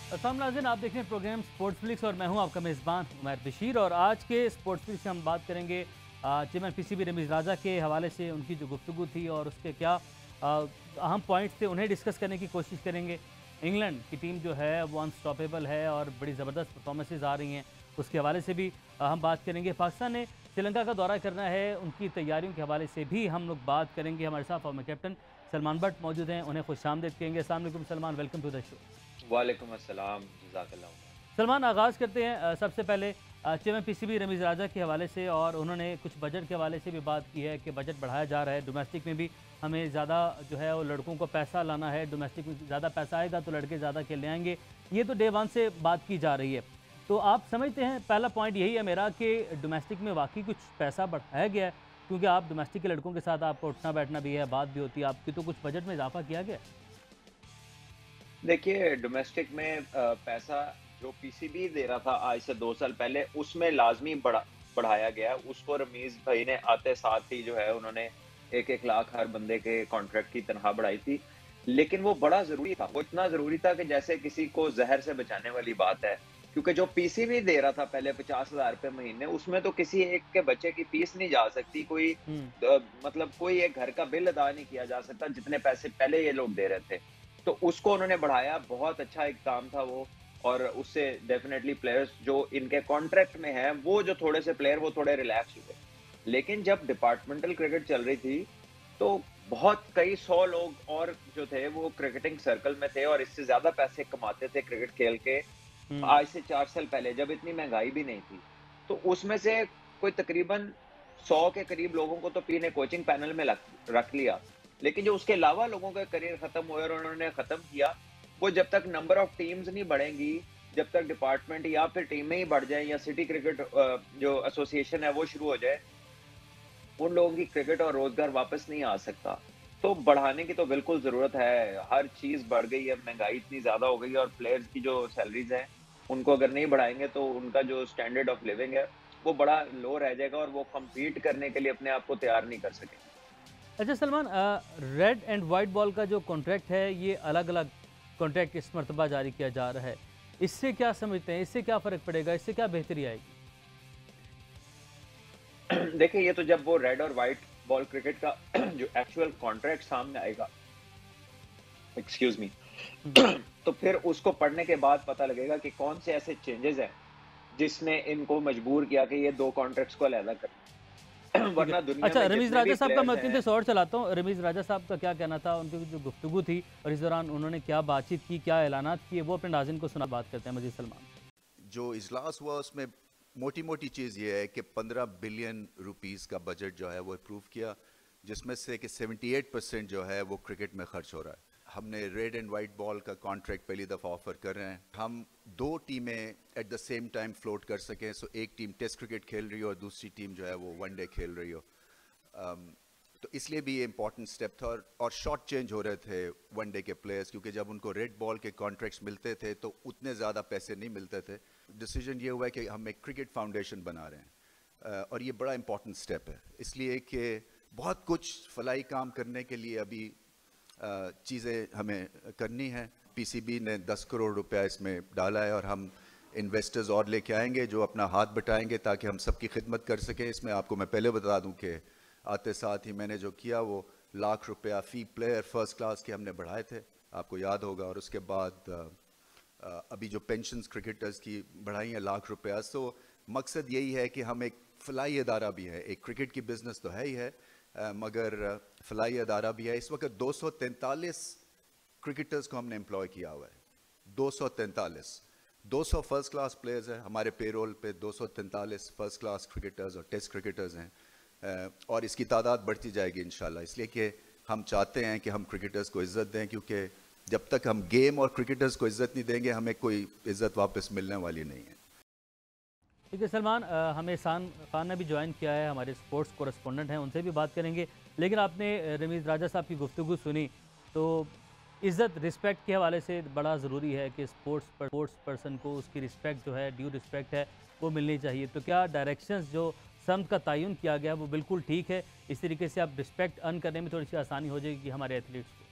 अस्सलाम नाज़रीन, आप देख रहे हैं प्रोग्राम स्पोर्ट्स फ्लिक्स और मैं हूं आपका मेज़बान उमर बशीर। और आज के स्पोर्ट्स फ्लिक्स में हम बात करेंगे चेयरमैन पीसीबी रमीज़ राजा के हवाले से उनकी जो गुफ्तगू थी और उसके क्या अहम पॉइंट्स थे उन्हें डिस्कस करने की कोशिश करेंगे। इंग्लैंड की टीम जो है वो अनस्टॉपेबल है और बड़ी ज़बरदस्त परफॉर्मेंसेज आ रही हैं, उसके हवाले से भी हम बात करेंगे। पाकिस्तान ने श्रीलंका का दौरा करना है, उनकी तैयारियों के हवाले से भी हम लोग बात करेंगे। हमारे साथ फॉर्मर कैप्टन सलमान बट मौजूद हैं, उन्हें खुशामदीद कहेंगे। अस्सलाम वालेकुम Salman, welcome to the show. वालेकुम अस्सलाम, जज़ाकल्लाह। सलमान, आगाज़ करते हैं सबसे पहले चेयरमैन पीसीबी रमीज़ राजा के हवाले से। और उन्होंने कुछ बजट के हवाले से भी बात की है कि बजट बढ़ाया जा रहा है। डोमेस्टिक में भी हमें ज़्यादा जो है वो लड़कों को पैसा लाना है, डोमेस्टिक में ज़्यादा पैसा आएगा तो लड़के ज़्यादा खेलने आएंगे। ये तो डे वन से बात की जा रही है। तो आप समझते हैं, पहला पॉइंट यही है मेरा कि डोमेस्टिक में वाकई कुछ पैसा बढ़ाया गया है? क्योंकि आप डोमेस्टिक के लड़कों के साथ आपका उठना बैठना भी है, बात भी होती है आपकी, तो कुछ बजट में इजाफा किया गया है? देखिए, डोमेस्टिक में पैसा जो पीसीबी दे रहा था आज से 2 साल पहले, उसमें लाज़मी बढ़ाया गया है। उसको रमीज़ भाई ने आते साथ ही जो है उन्होंने 1-1 लाख हर बंदे के कॉन्ट्रैक्ट की तनख्वाह बढ़ाई थी। लेकिन वो बड़ा ज़रूरी था, वो इतना ज़रूरी था कि जैसे किसी को ज़हर से बचाने वाली बात है। क्योंकि जो पीसीबी दे रहा था पहले ₹50,000 महीने, उसमें तो किसी एक के बच्चे की फीस नहीं जा सकती, कोई हुँ। मतलब कोई एक घर का बिल अदा नहीं किया जा सकता, जितने पैसे पहले ये लोग दे रहे थे। तो उसको उन्होंने बढ़ाया, बहुत अच्छा एक काम था वो। और उससे डेफ़िनेटली प्लेयर्स जो इनके कॉन्ट्रैक्ट में हैं, वो जो थोड़े से प्लेयर वो थोड़े रिलैक्स हुए। लेकिन जब डिपार्टमेंटल क्रिकेट चल रही थी, तो बहुत कई 100 लोग और जो थे वो क्रिकेटिंग सर्कल में थे और इससे ज़्यादा पैसे कमाते थे क्रिकेट खेल के, हुँ। आज से 4 साल पहले जब इतनी महँगाई भी नहीं थी। तो उसमें से कोई तकरीबन 100 के करीब लोगों को तो पी ने कोचिंग पैनल में लक रख लिया। लेकिन जो उसके अलावा लोगों का करियर खत्म हुए और उन्होंने खत्म किया, वो जब तक नंबर ऑफ टीम्स नहीं बढ़ेंगी, जब तक डिपार्टमेंट या फिर टीमें ही बढ़ जाएँ या सिटी क्रिकेट जो एसोसिएशन है वो शुरू हो जाए, उन लोगों की क्रिकेट और रोज़गार वापस नहीं आ सकता। तो बढ़ाने की तो बिल्कुल ज़रूरत है, हर चीज़ बढ़ गई है, महँगाई इतनी ज़्यादा हो गई है और प्लेयर्स की जो सैलरीज़ हैं, उनको अगर नहीं बढ़ाएँगे तो उनका जो स्टैंडर्ड ऑफ लिविंग है, वो बड़ा लो रह जाएगा और वो कम्पीट करने के लिए अपने आप को तैयार नहीं कर सकेंगे। अच्छा Salman, red and white ball का जो कॉन्ट्रैक्ट है ये अलग-अलग कॉन्ट्रैक्ट इस मर्तबा जारी किया जा रहा है। इससे क्या समझते हैं? इससे क्या फ़र्क पड़ेगा? इससे क्या बेहतरी आएगी? देखिए, ये तो जब वो रेड और व्हाइट बॉल क्रिकेट का जो एक्चुअल कॉन्ट्रैक्ट सामने आएगा, एक्सक्यूज़ मी, हुँ। तो फिर उसको पढ़ने के बाद पता लगेगा कि कौन से ऐसे चेंजेज़ हैं, जिसने इनको मजबूर किया कि ये 2 कॉन्ट्रैक्ट्स को अलग करना है। ठीक है। वरना दुनिया अच्छा, में रमीज़ जितने भी राजा साहब का मैं प्लेयर्स उतनी हैं। देर से और चलाता हूँ। रमीज़ राजा साहब का क्या कहना था? उनकी जो गुफ्तगू थी और इस दौरान उन्होंने क्या बातचीत की, क्या ऐलानात किए, वो अपने नाज़रीन को सुना, बात करते हैं मज़ीद सलमान। जो इजलास हुआ उसमें मोटी मोटी चीज़ ये है कि 15 बिलियन रुपीस का बजट जो है वो अप्रूव किया, जिसमें से कि 78% जो है वो क्रिकेट में खर्च हो रहा है। हमने रेड एंड वाइट बॉल का कॉन्ट्रैक्ट पहली दफ़ा ऑफर कर रहे हैं। हम 2 टीमें at the same time float कर सकें, सो एक टीम टेस्ट क्रिकेट खेल रही हो और दूसरी टीम जो है वो वनडे खेल रही हो। तो इसलिए भी ये इंपॉर्टेंट स्टेप था। और शॉर्ट चेंज हो रहे थे वनडे के प्लेयर्स, क्योंकि जब उनको रेड बॉल के कॉन्ट्रैक्ट्स मिलते थे तो उतने ज़्यादा पैसे नहीं मिलते थे। डिसीजन ये हुआ है कि हम एक क्रिकेट फाउंडेशन बना रहे हैं, और ये बड़ा इंपॉर्टेंट स्टेप है, इसलिए कि बहुत कुछ फलाई काम करने के लिए अभी चीज़ें हमें करनी है। पीसीबी ने 10 करोड़ रुपया इसमें डाला है और हम इन्वेस्टर्स और लेके आएंगे जो अपना हाथ बटाएंगे ताकि हम सबकी खिदमत कर सकें। इसमें आपको मैं पहले बता दूं कि आते साथ ही मैंने जो किया वो लाख रुपया फ़ी प्लेयर फर्स्ट क्लास के हमने बढ़ाए थे, आपको याद होगा। और उसके बाद अभी जो पेंशन्स क्रिकेटर्स की बढ़ाई है लाख रुपया। सो मकसद यही है कि हम एक फ़लाई अदारा भी है, एक क्रिकेट की बिज़नेस तो है ही है, मगर फ़लाई अदारा भी है। इस वक्त 243 क्रिकेटर्स को हमने एम्प्लॉय किया हुआ है, 243। 200 फर्स्ट क्लास प्लेयर्स हैं हमारे पेरोल पे, 243 फर्स्ट क्लास क्रिकेटर्स और टेस्ट क्रिकेटर्स हैं, और इसकी तादाद बढ़ती जाएगी इंशाल्लाह। इसलिए कि हम चाहते हैं कि हम क्रिकेटर्स को इज़्ज़त दें, क्योंकि जब तक हम गेम और क्रिकेटर्स को इज़्ज़त नहीं देंगे हमें कोई इज़्ज़त वापस मिलने वाली नहीं है। ठीक है सलमान, हमें एहसान खान ने भी ज्वाइन किया है, हमारे स्पोर्ट्स कोरेस्पोंडेंट हैं, उनसे भी बात करेंगे। लेकिन आपने रमीज़ राजा साहब की गुफ्तगू सुनी, तो इज़्ज़त रिस्पेक्ट के हवाले से बड़ा ज़रूरी है कि स्पोर्ट्स पर्सन को उसकी रिस्पेक्ट जो है, ड्यू रिस्पेक्ट है, वो मिलनी चाहिए। तो क्या डायरेक्शंस जो समत का तयन किया गया वो बिल्कुल ठीक है? इस तरीके से आप रिस्पेक्ट अर्न करने में थोड़ी सी आसानी हो जाएगी हमारे एथलीट्स को।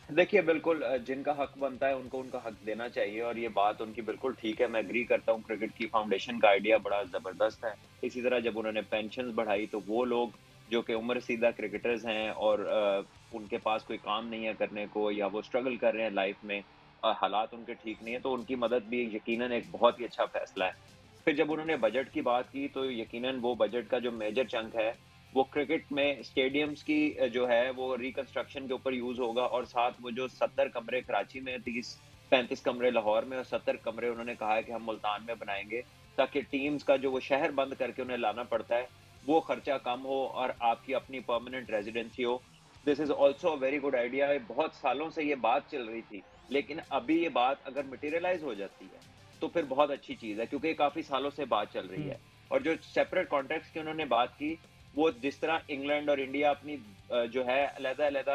देखिए, बिल्कुल जिनका हक बनता है उनको उनका हक देना चाहिए और ये बात उनकी बिल्कुल ठीक है, मैं एग्री करता हूँ, क्रिकेट की फाउंडेशन का आइडिया बड़ा ज़बरदस्त है। इसी तरह जब उन्होंने पेंशन्स बढ़ाई तो वो लोग जो कि उम्र-रसीदा क्रिकेटर्स हैं और उनके पास कोई काम नहीं है करने को या वो स्ट्रगल कर रहे हैं लाइफ में, हालात उनके ठीक नहीं है, तो उनकी मदद भी यकीनन एक बहुत ही अच्छा फैसला है। फिर जब उन्होंने बजट की बात की तो यकीनन वो बजट का जो मेजर चंक है, वो क्रिकेट में स्टेडियम्स की जो है वो रिकंस्ट्रक्शन के ऊपर यूज़ होगा और साथ वो जो 70 कमरे कराची में, 30-35 कमरे लाहौर में और 70 कमरे उन्होंने कहा है कि हम मुल्तान में बनाएँगे, ताकि टीम्स का जो वो शहर बंद करके उन्हें लाना पड़ता है, वो खर्चा कम हो और आपकी अपनी परमानेंट रेज़िडेंसी हो। This is also a very good idea. बहुत सालों से ये बात चल रही थी, लेकिन अभी ये बात अगर मटेरियलाइज़ हो जाती है, तो फिर बहुत अच्छी चीज़ है क्योंकि ये काफ़ी सालों से बात चल रही हुँ, है। और जो सेपरेट कॉन्ट्रैक्ट्स की उन्होंने बात की, वो जिस तरह इंग्लैंड और इंडिया अपनी जो है अलग-अलग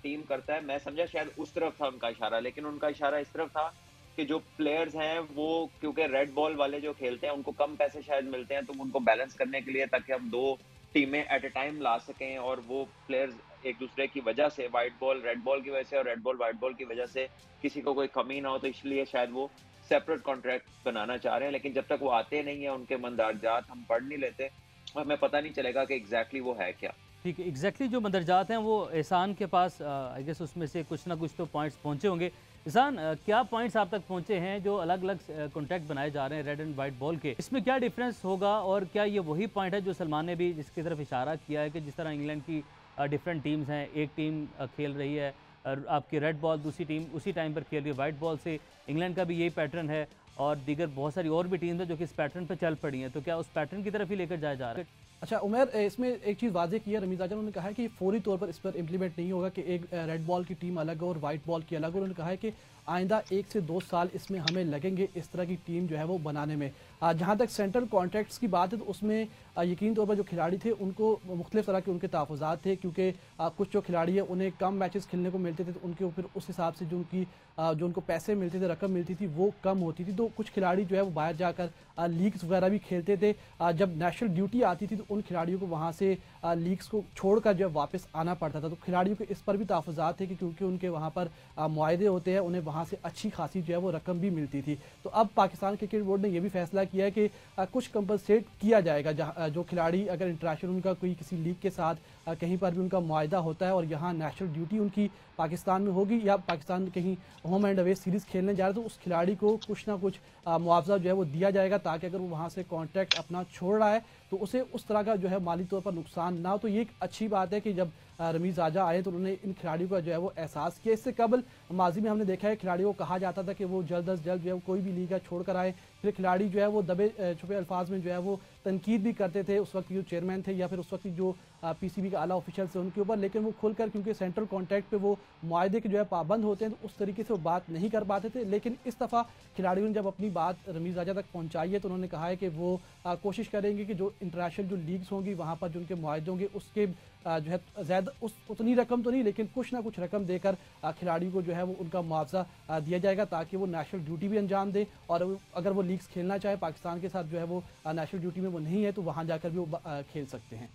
टीम करता है, मैं समझा शायद उस तरफ था उनका इशारा, लेकिन उनका इशारा इस तरफ था कि जो प्लेयर्स हैं वो क्योंकि रेड बॉल वाले जो खेलते हैं उनको कम पैसे शायद मिलते हैं, तो उनको बैलेंस करने के लिए ताकि हम 2 टीमें एट अ टाइम ला सकें और वो प्लेयर्स एक-दूसरे की वजह से व्हाइट बॉल रेड बॉल की वजह से और रेड बॉल व्हाइट बॉल की वजह से किसी को कोई कमी ना हो, तो इसलिए शायद वो सेपरेट कॉन्ट्रैक्ट बनाना चाह रहे हैं। लेकिन जब तक वो आते नहीं हैं, उनके मंदारजात हम पढ़ नहीं लेते, हमें पता नहीं चलेगा कि एग्ज़ैक्टली वो है क्या? ठीक है, एग्ज़ैक्टली जो मंदरजात हैं वो एहसान के पास आई गेस उसमें से कुछ ना कुछ तो पॉइंट्स पहुँचे होंगे। एहसान, क्या पॉइंट्स आप तक पहुँचे हैं जो अलग-अलग कॉन्ट्रैक्ट बनाए जा रहे हैं रेड एंड वाइट बॉल के? इसमें क्या डिफ़रेंस होगा और क्या ये वही पॉइंट है जो सलमान ने भी जिसकी तरफ इशारा किया है कि जिस तरह इंग्लैंड की डिफरेंट टीम्स हैं, एक टीम खेल रही है आपकी रेड बॉल, दूसरी टीम उसी टाइम पर खेल रही है वाइट बॉल से, इंग्लैंड का भी यही पैटर्न है और दीगर बहुत सारी और भी टीम्स हैं जो कि इस पैटर्न पे चल पड़ी हैं, तो क्या उस पैटर्न की तरफ ही लेकर जाया जा रहा है? अच्छा उमर, इसमें एक चीज़ वाज़ेह की है, रमीज़ आजम उन्होंने कहा है कि फौरी तौर पर इस पर इम्प्लीमेंट नहीं होगा कि एक रेड बॉल की टीम अलग हो और वाइट बॉल की अलग हो। उन्होंने कहा है कि आइंदा 1 से 2 साल इसमें हमें लगेंगे इस तरह की टीम जो है वो बनाने में। जहाँ तक सेंट्रल कॉन्ट्रैक्ट्स की बात है तो उसमें यकीन तौर पर जो खिलाड़ी थे उनको मुख्तलिफ तरह के उनके तहफ़्फ़ुज़ात थे, क्योंकि कुछ जो खिलाड़ी है उन्हें कम मैचेस खेलने को मिलते थे, तो उनके ऊपर उस हिसाब से जो उनकी जो उनको पैसे मिलते थे, रकम मिलती थी, वो कम होती थी। तो कुछ खिलाड़ी जो है वो बाहर जाकर लीग्स वगैरह भी खेलते थे। जब नेशनल ड्यूटी आती थी तो उन खिलाड़ियों को वहाँ से लीग्स को छोड़कर जो है वापस आना पड़ता था। तो खिलाड़ियों के इस पर भी तहफ़्फ़ुज़ात थे कि क्योंकि उनके वहाँ पर मुआहदे होते हैं, उन्हें वहाँ से अच्छी खासी जो है वो रकम भी मिलती थी। तो अब पाकिस्तान क्रिकेट बोर्ड ने यह भी फैसला किया है कि कुछ कंपनसेट किया जाएगा, जहाँ जो खिलाड़ी अगर इंटरनेशनल उनका कोई किसी लीग के साथ कहीं पर भी उनका मुआहदा होता है और यहाँ नेशनल ड्यूटी उनकी पाकिस्तान में होगी या पाकिस्तान कहीं होम एंड अवे सीरीज़ खेलने जा रहे, तो उस खिलाड़ी को कुछ ना कुछ मुआवजा जो है वो दिया जाएगा, ताकि अगर वो वहाँ से कॉन्ट्रैक्ट अपना छोड़ रहा है तो उसे उस तरह का जो है माली तौर पर नुकसान ना हो। तो ये एक अच्छी बात है कि जब रमीज़ राजा आए तो उन्होंने इन खिलाड़ियों का जो है वो एहसास किया। इससे कबल माजी में हमने देखा है खिलाड़ियों को कहा जाता था कि वो जल्द अज जल्द जो है कोई भी लीग छोड़ कर आए, फिर खिलाड़ी जो है वो दबे छुपे अल्फाज में जो है वो तनकीद भी करते थे उस वक्त जो चेयरमैन थे या फिर उस वक्त जो पीसीबी के आला ऑफिशियल्स हैं उनके ऊपर, लेकिन वो खुलकर क्योंकि सेंट्रल कॉन्ट्रैक्ट पे वो मुआहदे के जो है पाबंद होते हैं तो उस तरीके से वो बात नहीं कर पाते थे। लेकिन इस दफ़ा खिलाड़ियों ने जब अपनी बात रमीज़ राजा तक पहुँचाई है तो उन्होंने कहा है कि वो कोशिश करेंगे कि जो इंटरनेशनल जो लीग्स होंगी वहाँ पर जो उनके मुआहदे होंगे उसके जो है ज़्यादा उतनी रकम तो नहीं, लेकिन कुछ ना कुछ रकम देकर खिलाड़ियों को जो है वो उनका मुआवजा दिया जाएगा, ताकि वो नेशनल ड्यूटी भी अंजाम दें और अगर वो लीग्स खेलना चाहे पाकिस्तान के साथ जो है वो नेशनल ड्यूटी में वो नहीं है तो वहाँ जाकर भी वो खेल सकते हैं।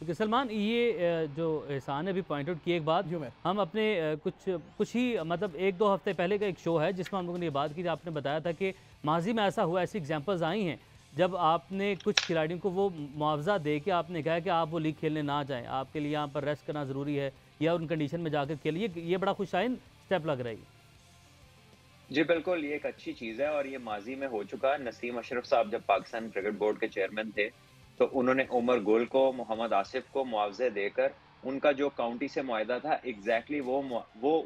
क्योंकि सलमान ये जो एहसान ने भी पॉइंट आउट की एक बात, हम अपने कुछ ही मतलब 1-2 हफ्ते पहले का एक शो है जिसमें हम लोगों ने ये बात की, आपने बताया था कि माजी में ऐसा हुआ, ऐसी एग्जांपल्स आई हैं जब आपने कुछ खिलाड़ियों को वो मुआवजा दे के आपने कहा कि आप वो लीग खेलने ना जाएं, आपके लिए यहाँ पर रेस्ट करना ज़रूरी है या उन कंडीशन में जाकर खेलिए, ये बड़ा खुशाइन स्टेप लग रही है। जी बिल्कुल, ये एक अच्छी चीज़ है और ये माज़ी में हो चुका है। नसीम अशरफ साहब जब पाकिस्तान क्रिकेट बोर्ड के चेयरमैन थे, तो उन्होंने उमर गुल को, मोहम्मद आसिफ को मुआवज़े देकर उनका जो काउंटी से मुआहदा था एग्ज़ैक्टली वो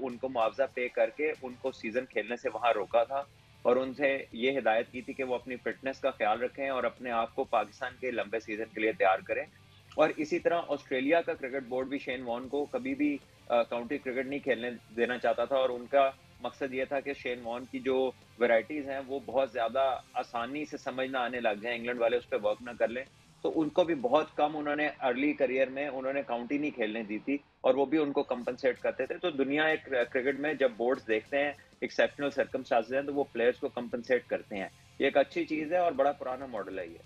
उनको मुआवज़ा पे करके उनको सीज़न खेलने से वहाँ रोका था और उनसे ये हिदायत की थी कि वो अपनी फ़िटनेस का ख़्याल रखें और अपने आप को पाकिस्तान के लंबे सीज़न के लिए तैयार करें। और इसी तरह ऑस्ट्रेलिया का क्रिकेट बोर्ड भी शेन वॉर्न को कभी भी काउंटी क्रिकेट नहीं खेलने देना चाहता था और उनका मकसद ये था कि शेन वॉर्न की जो वैराइटीज़ हैं वो बहुत ज़्यादा आसानी से समझ ना आने लग जाएँ, इंग्लैंड वाले उस पे वर्क ना कर लें। तो उनको भी बहुत कम उन्होंने अर्ली करियर में उन्होंने काउंटी नहीं खेलने दी थी और वो भी उनको कंपनसेट करते थे। तो दुनिया एक क्रिकेट में जब बोर्ड्स देखते हैं एक्सेप्शनल सर्कमस्टांसेस हैं तो वो प्लेयर्स को कंपनसेट करते हैं। ये एक अच्छी चीज़ है और बड़ा पुराना मॉडल है ये।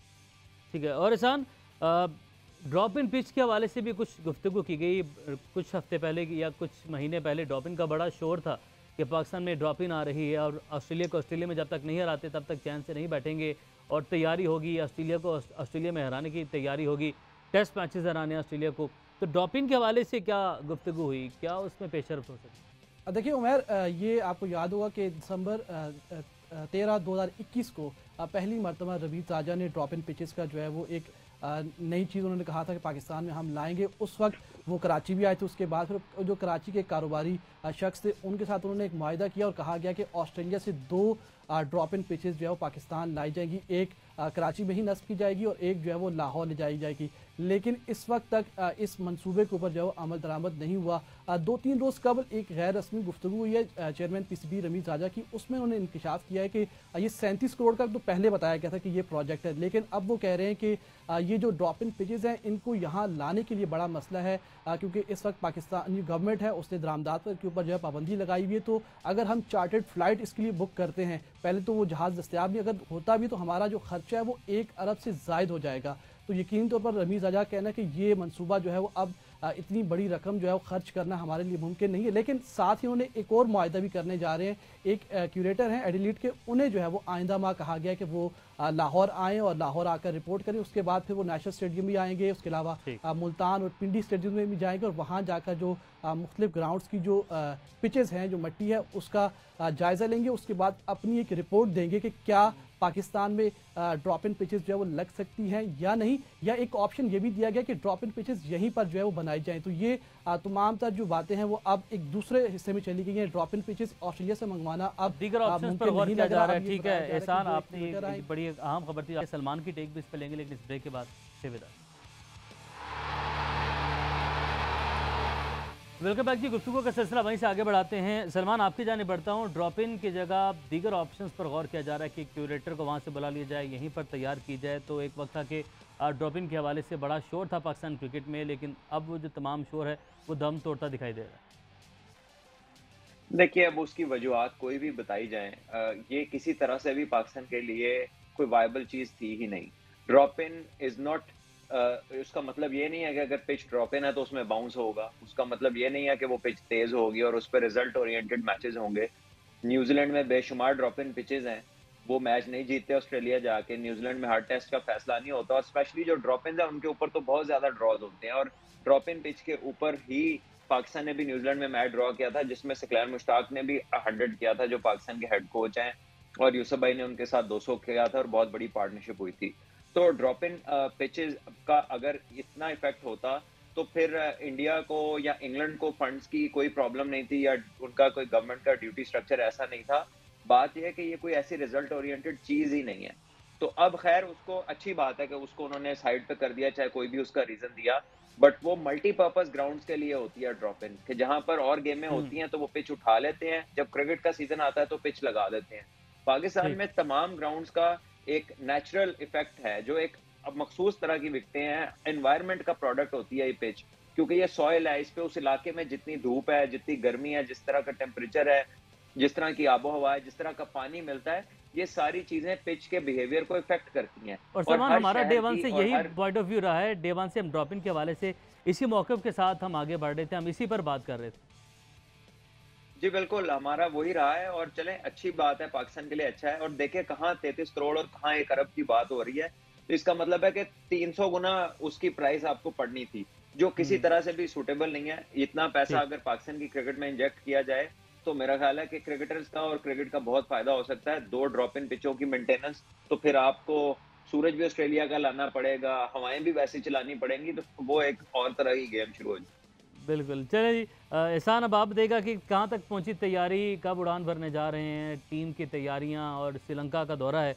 ठीक है, और एहसान, ड्रॉप इन पिच के हवाले से भी कुछ गुफ्तगू की गई। कुछ हफ्ते पहले या कुछ महीने पहले ड्रॉप इन का बड़ा शोर था कि पाकिस्तान में ड्रॉप इन आ रही है और ऑस्ट्रेलिया को ऑस्ट्रेलिया में जब तक नहीं हराते तब तक चैन से नहीं बैठेंगे और तैयारी होगी, ऑस्ट्रेलिया को ऑस्ट्रेलिया में हराने की तैयारी होगी, टेस्ट मैचेस हराने ऑस्ट्रेलिया को। तो ड्रॉप इन के हवाले से क्या गुफ्तगू हुई, क्या उसमें पेशरफ हो सकती? देखिए उमर, ये आपको याद होगा कि दिसंबर 13 2021 को पहली मरतबा रवीद राजा ने ड्रॉप इन पिचेस का जो है वो एक नई चीज़ उन्होंने कहा था कि पाकिस्तान में हम लाएंगे। उस वक्त वो कराची भी आए थे। उसके बाद फिर जो कराची के कारोबारी शख्स थे उनके साथ उन्होंने एक मुआहिदा किया और कहा गया कि ऑस्ट्रेलिया से 2 ड्रॉप इन पिचेस जो है वो पाकिस्तान लाई जाएंगी। एक कराची में ही नस्ब की जाएगी और एक जो है वो लाहौर ले जाई जाएगी। लेकिन इस वक्त तक इस मंसूबे के ऊपर जो है अमल दरामद नहीं हुआ। 2-3 रोज़ कबल एक गैर रस्मी गुफ्तगू हुई है चेयरमैन पीसीबी रमीज़ राजा की। उसमें उन्होंने इंकशाफ किया है कि ये 37 करोड़ का तो पहले बताया गया था कि ये प्रोजेक्ट है, लेकिन अब वो कह रहे हैं कि ये जो ड्रॉप इन पिचेस हैं इनको यहाँ लाने के लिए बड़ा मसला है, क्योंकि इस वक्त पाकिस्तानी गवर्नमेंट है उसने दरामदात के ऊपर जो है पाबंदी लगाई हुई है। तो अगर हम चार्टर्ड फ़्लाइट इसके लिए बुक करते हैं, पहले तो वो जहाज़ दस्तियाब नहीं, अगर होता भी तो हमारा जो खर्चा है वो 1 अरब से ज़ायद हो जाएगा। तो यकीनी तौर पर रमीज़ राजा का कहना है कि ये मंसूबा जो है वो अब इतनी बड़ी रकम जो है वो खर्च करना हमारे लिए मुमकिन नहीं है। लेकिन साथ ही उन्होंने एक और मुआहिदा भी करने जा रहे हैं। एक क्यूरेटर हैं एडिलेड के, उन्हें जो है वो आइंदा माह कहा गया है कि वो लाहौर आएँ और लाहौर आकर रिपोर्ट करें। उसके बाद फिर वो नेशनल स्टेडियम भी आएंगे, उसके अलावा मुल्तान और पिंडी स्टेडियम में भी जाएंगे और वहाँ जाकर जो मुख्तलिफ ग्राउंड्स की जो पिचेज़ हैं, जो मिट्टी है, उसका जायज़ा लेंगे। उसके बाद अपनी एक रिपोर्ट देंगे कि क्या पाकिस्तान में ड्रॉप इन पिचेस जो है वो लग सकती हैं या नहीं, या एक ऑप्शन ये भी दिया गया कि ड्रॉप इन पिचेस यहीं पर जो है वो बनाई जाएं। तो ये तमाम तर जो बातें हैं वो अब एक दूसरे हिस्से में चली गई हैं। ड्रॉप इन पिचेस ऑस्ट्रेलिया से मंगवाना अब दीगर ऑप्शंस पर गौर किया जा रहा है। ठीक है एहसान, आपने एक बड़ी अहम खबर थी। सलमान की टेक भी इस पर लेंगे, लेकिन इस ब्रेक के बाद से विदा। वेलकम बैक जी। गुफ्तगू का सिलसिला वहीं से आगे बढ़ाते हैं। सलमान, आपकी जानिब बढ़ता हूँ। ड्रॉप इन की जगह दीगर ऑप्शंस पर गौर किया जा रहा है कि क्यूरेटर को वहाँ से बुला लिया जाए, यहीं पर तैयार की जाए। तो एक वक्त था कि ड्रॉप इन के हवाले से बड़ा शोर था पाकिस्तान क्रिकेट में, लेकिन अब वो जो तमाम शोर है वो दम तोड़ता दिखाई दे रहा है। देखिए, अब उसकी वजूहात कोई भी बताई जाए, ये किसी तरह से भी पाकिस्तान के लिए कोई वायबल चीज़ थी ही नहीं। ड्रॉप इन इज़ नॉट, उसका मतलब ये नहीं है कि अगर पिच ड्रॉप इन है तो उसमें बाउंस होगा। उसका मतलब ये नहीं है कि वो पिच तेज होगी और उस पर रिजल्ट ओरिएंटेड मैचेस होंगे। न्यूजीलैंड में बेशुमार ड्रॉप इन पिचेस हैं, वो मैच नहीं जीतते ऑस्ट्रेलिया जाके। न्यूजीलैंड में हर टेस्ट का फैसला नहीं होता और स्पेशली जो ड्रॉप इन है उनके ऊपर तो बहुत ज्यादा ड्रॉज होते हैं। और ड्रॉप इन पिच के ऊपर ही पाकिस्तान ने भी न्यूजीलैंड में मैच ड्रॉ किया था, जिसमें सिकलैन मुश्ताक ने भी 100 किया था, जो पाकिस्तान के हेड कोच हैं, और यूसुफ भाई ने उनके साथ 200 किया था और बहुत बड़ी पार्टनरशिप हुई थी। तो ड्रॉप इन पिचेस का अगर इतना इफेक्ट होता तो फिर इंडिया को या इंग्लैंड को फंड्स की कोई प्रॉब्लम नहीं थी, या उनका कोई गवर्नमेंट का ड्यूटी स्ट्रक्चर ऐसा नहीं था। बात यह है कि ये कोई ऐसी रिजल्ट ओरिएंटेड चीज ही नहीं है। तो अब खैर उसको अच्छी बात है कि उसको उन्होंने साइड पे कर दिया, चाहे कोई भी उसका रीजन दिया, बट वो मल्टीपर्पज ग्राउंड्स के लिए होती है ड्रॉप इन, कि जहां पर और गेमें होती हैं तो वो पिच उठा लेते हैं, जब क्रिकेट का सीजन आता है तो पिच लगा देते हैं। पाकिस्तान में तमाम ग्राउंड्स का एक नेचुरल इफेक्ट है, जो एक अब मखसूस तरह की विकटें हैं, एनवायरनमेंट का प्रोडक्ट होती है ये पिच, क्योंकि ये सॉइल है, इस पे उस इलाके में जितनी धूप है, जितनी गर्मी है, जिस तरह का टेम्परेचर है, जिस तरह की आबो हवा है, जिस तरह का पानी मिलता है, ये सारी चीजें पिच के बिहेवियर को इफेक्ट करती हैं। और सलमान, हमारा डे वन से यही पॉइंट ऑफ व्यू रहा है। डे वन से हम ड्रॉप इन के हवाले से इसी मौक़िफ़ के साथ हम आगे बढ़ रहे थे, हम इसी पर बात कर रहे थे। जी बिल्कुल, हमारा वही रहा है और चलें, अच्छी बात है, पाकिस्तान के लिए अच्छा है। और देखें कहाँ 33 करोड़ और कहाँ 1 अरब की बात हो रही है, तो इसका मतलब है कि 300 गुना उसकी प्राइस आपको पड़नी थी, जो किसी तरह से भी सूटेबल नहीं है। इतना पैसा अगर पाकिस्तान की क्रिकेट में इंजेक्ट किया जाए तो मेरा ख्याल है कि क्रिकेटर्स का और क्रिकेट का बहुत फायदा हो सकता है। 2 ड्रॉप इन पिचों की मेंटेनेंस, तो फिर आपको सूरज भी ऑस्ट्रेलिया का लाना पड़ेगा, हवाएं भी वैसी चलानी पड़ेंगी, तो वो एक और तरह की गेम शुरू हो जाए। बिल्कुल। चलिए जी, एहसान अब आप देगा कि कहाँ तक पहुँची तैयारी, कब उड़ान भरने जा रहे हैं, टीम की तैयारियाँ, और श्रीलंका का दौरा है,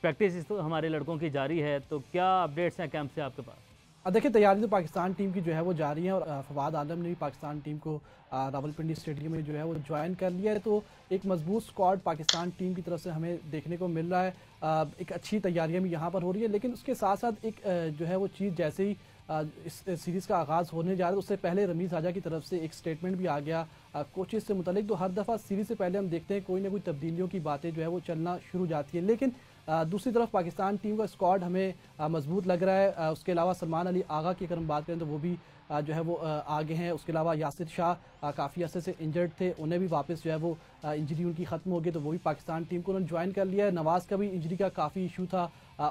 प्रैक्टिस तो हमारे लड़कों की जारी है, तो क्या अपडेट्स हैं कैंप से आपके पास? देखिए, तैयारी तो पाकिस्तान टीम की जो है वो जारी है और फवाद आलम ने भी पाकिस्तान टीम को रावलपिंडी स्टेडियम में जो है वो ज्वाइन कर लिया है। तो एक मजबूत स्क्वाड पाकिस्तान टीम की तरफ से हमें देखने को मिल रहा है। एक अच्छी तैयारियां भी यहाँ पर हो रही है, लेकिन उसके साथ साथ एक जो है वो चीज़, जैसे ही इस सीरीज़ का आगाज़ होने जा रहा है उससे पहले रमीज़ राजा की तरफ से एक स्टेटमेंट भी आ गया कोचेज़ से मुतलिक। तो हर दफ़ा सीरीज़ से पहले हम देखते हैं कोई ना कोई तब्दीलियों की बातें जो है वो चलना शुरू जाती है, लेकिन दूसरी तरफ पाकिस्तान टीम का स्क्वाड हमें मजबूत लग रहा है। उसके अलावा सलमान अली आगा की अगर हम बात करें तो वो भी जो है वो आगे हैं। उसके अलावा यासिर शाह काफ़ी अर्से से इंजर्ड थे, उन्हें भी वापस जो है वो इंजरी उनकी ख़त्म हो गई, तो वो भी पाकिस्तान टीम को उन्होंने ज्वाइन कर लिया है। नवाज़ का भी इंजरी का काफ़ी इशू था,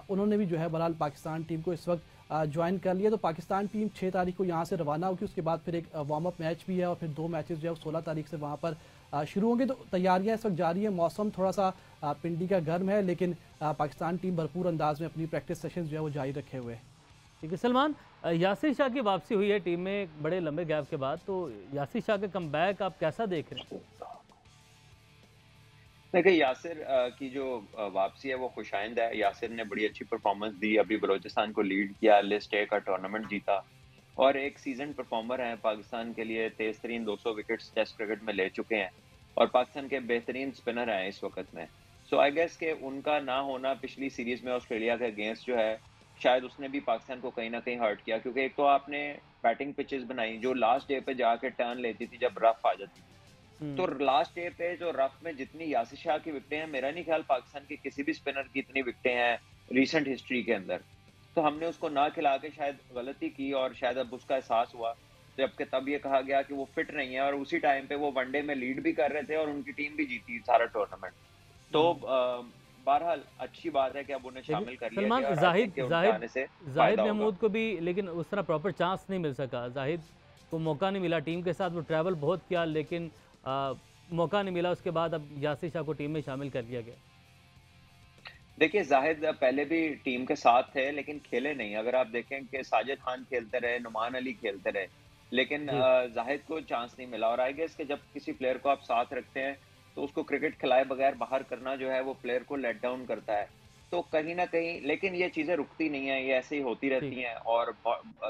उन्होंने भी जो है बहरहाल पाकिस्तान टीम को इस वक्त ज्वाइन कर लिया। तो पाकिस्तान टीम 6 तारीख को यहाँ से रवाना होगी, उसके बाद फिर एक वार्म अप मैच भी है और फिर 2 मैचेस जो है 16 तारीख से वहाँ पर शुरू होंगे। तो तैयारियां इस वक्त जारी है। मौसम थोड़ा सा पिंडी का गर्म है, लेकिन पाकिस्तान टीम भरपूर अंदाज में अपनी प्रैक्टिस सेशन जो है वो जारी रखे हुए है। ठीक है सलमान, यासिर शाह की वापसी हुई है टीम में बड़े लंबे गैप के बाद, तो यासिर शाह का कमबैक आप कैसा देख रहे हैं? देखिए, यासिर की जो वापसी है वो खुशाइंद है। यासिर ने बड़ी अच्छी परफॉर्मेंस दी, अभी बलोचिस्तान को लीड किया, लिस्ट ए का टूर्नामेंट जीता और एक सीजन परफॉर्मर हैं। पाकिस्तान के लिए तेज तरीन 200 विकेट्स टेस्ट क्रिकेट में ले चुके हैं और पाकिस्तान के बेहतरीन स्पिनर हैं इस वक्त में। सो आई गेस के उनका ना होना पिछली सीरीज में ऑस्ट्रेलिया के अगेंस्ट जो है, शायद उसने भी पाकिस्तान को कहीं ना कहीं हर्ट किया, क्योंकि एक तो आपने बैटिंग पिचेस बनाई जो लास्ट डे पे जाके टर्न लेती थी जब रफ आ जाती थी। तो लास्ट डे पे जो रफ में जितनी यासिर शाह की विकेटें हैं, मेरा नहीं ख्याल पाकिस्तान के किसी भी स्पिनर की इतनी विकेटें हैं रिसेंट हिस्ट्री के अंदर। तो हमने उसको ना खिला के शायद गलती की और शायद अब उसका एहसास हुआ, जबकि तब ये कहा गया कि वो फिट नहीं है और उसी टाइम पे वो वनडे में लीड भी कर रहे थे और उनकी टीम भी जीती सारा टूर्नामेंट। तो बहरहाल अच्छी बात है कि अब उन्हें शामिल कर लिया सलमान, गया और जाहिद महमूद को भी लेकिन उस तरह प्रॉपर चांस नहीं मिल सका। जाहिद को मौका नहीं मिला, टीम के साथ वो ट्रैवल बहुत किया लेकिन मौका नहीं मिला। उसके बाद अब यासिर शाह को टीम में शामिल कर लिया गया। देखिए, जाहिद पहले भी टीम के साथ थे लेकिन खेले नहीं। अगर आप देखें कि साजिद खान खेलते रहे, नुमान अली खेलते रहे, लेकिन जाहिद को चांस नहीं मिला। और आई गेस कि जब किसी प्लेयर को आप साथ रखते हैं तो उसको क्रिकेट खिलाए बगैर बाहर करना जो है वो प्लेयर को लेट डाउन करता है। तो कहीं ना कहीं, लेकिन ये चीजें रुकती नहीं है, ये ऐसे ही होती रहती हैं और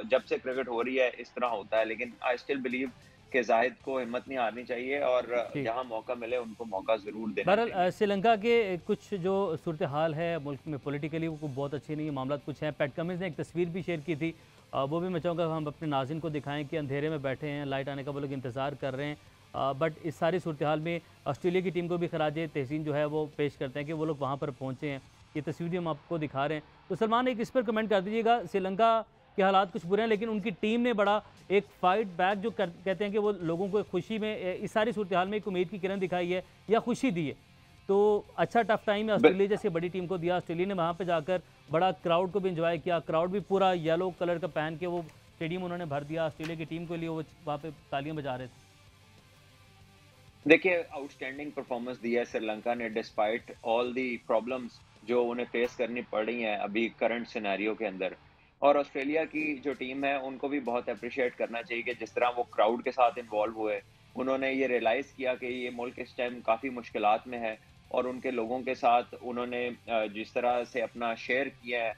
जब से क्रिकेट हो रही है इस तरह होता है। लेकिन आई स्टिल बिलीव कि जाहिद को हिम्मत नहीं हारनी चाहिए और जहां मौका मिले उनको मौका जरूर देना चाहिए। बहरहाल श्रीलंका के कुछ जो सूरत हाल है मुल्क में पॉलिटिकली वो बहुत अच्छी नहीं है, मामला कुछ हैं। पैट कमिंस ने एक तस्वीर भी शेयर की थी, वो भी मैं चाहूँगा हम अपने नाज़रीन को दिखाएं कि अंधेरे में बैठे हैं, लाइट आने का वो लोग इंतज़ार कर रहे हैं। बट इस सारी सूरत हाल में ऑस्ट्रेलिया की टीम को भी खराज तहसीन जो है वो पेश करते हैं कि वो लोग वहाँ पर पहुँचे हैं। ये तस्वीर भी हम आपको दिखा रहे हैं। तो सलमान, एक इस पर कमेंट कर दीजिएगा। श्रीलंका के हालात कुछ बुरे हैं लेकिन उनकी टीम ने बड़ा एक फाइट बैक जो कहते हैं कि वो लोगों को खुशी में इस सारी सूरत हाल में एक उम्मीद की किरण दिखाई है या खुशी दी है। तो अच्छा टफ टाइम है ऑस्ट्रेलिया जैसी बड़ी टीम को दिया। ऑस्ट्रेलिया ने वहाँ पे जाकर बड़ा क्राउड को भी एंजॉय किया, क्राउड भी पूरा येलो कलर का पहन के वो स्टेडियम उन्होंने भर दिया। ऑस्ट्रेलिया की टीम के लिए वो वहाँ पे तालियां बजा रहे थे। देखिए, आउटस्टैंडिंग परफॉर्मेंस दिया है श्रीलंका ने डिस्पाइट ऑल दी प्रॉब्लम्स जो उन्हें फेस करनी पड़ रही हैं अभी करंट सिनेरियो के अंदर। और ऑस्ट्रेलिया की जो टीम है उनको भी बहुत अप्रिशिएट करना चाहिए कि जिस तरह वो क्राउड के साथ इन्वॉल्व हुए, उन्होंने ये रियलाइज़ किया कि ये मुल्क इस टाइम काफ़ी मुश्किलात में है और उनके लोगों के साथ उन्होंने जिस तरह से अपना शेयर किया है,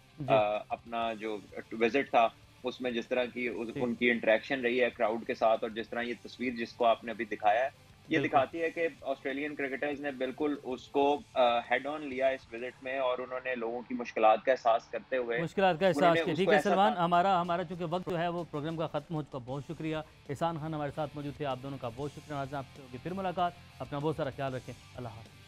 अपना जो विजिट था उसमें जिस तरह की उनकी इंटरेक्शन रही है क्राउड के साथ और जिस तरह ये तस्वीर जिसको आपने अभी दिखाया है, ये दिखाती है कि ऑस्ट्रेलियन क्रिकेटर्स ने बिल्कुल उसको हेड ऑन लिया इस विजिट में और उन्होंने लोगों की मुश्किलात का एहसास करते हुए मुश्किलात का एहसास किया। ठीक है सलमान, हमारा चूंकि वक्त जो है वो प्रोग्राम का खत्म हो चुका। बहुत शुक्रिया। एहसान खान हमारे साथ मौजूद थे, आप दोनों का बहुत शुक्रिया। आज आपसे होगी फिर मुलाकात। अपना बहुत सारा ख्याल रखें। अल्लाह हाफ़िज़।